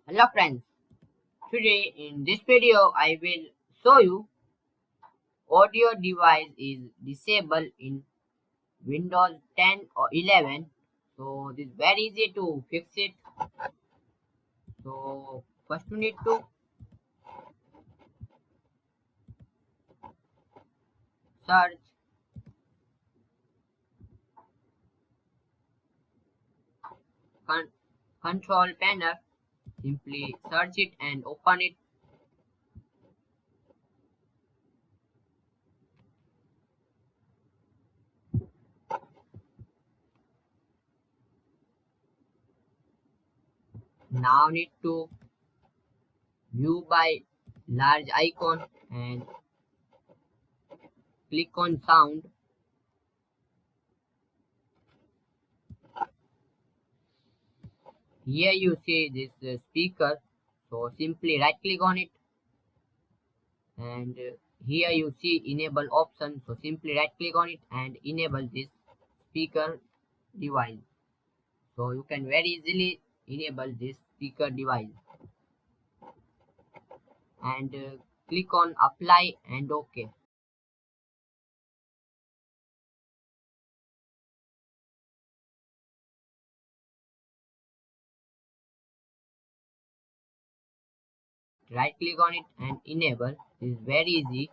Hello friends, today in this video I will show you audio device is disabled in Windows 10 or 11. So this is very easy to fix it. So first you need to search con- control panel, simply search it and open it. Now need to view by large icon and click on sound. Here you see this speaker, so simply right click on it and here you see enable option, so simply right click on it and enable this speaker device. So you can very easily enable this speaker device and click on apply and ok. Right click on it and enable. This is very easy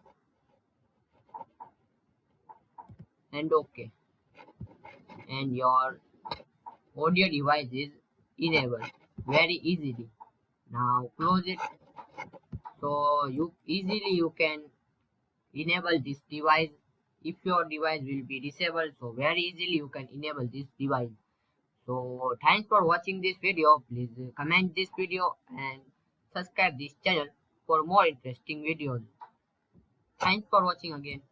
and ok, and your audio device is enabled very easily. Now close it. So you can enable this device. If your device will be disabled, so very easily you can enable this device. So thanks for watching this video. Please comment this video and subscribe this channel for more interesting videos. Thanks for watching again.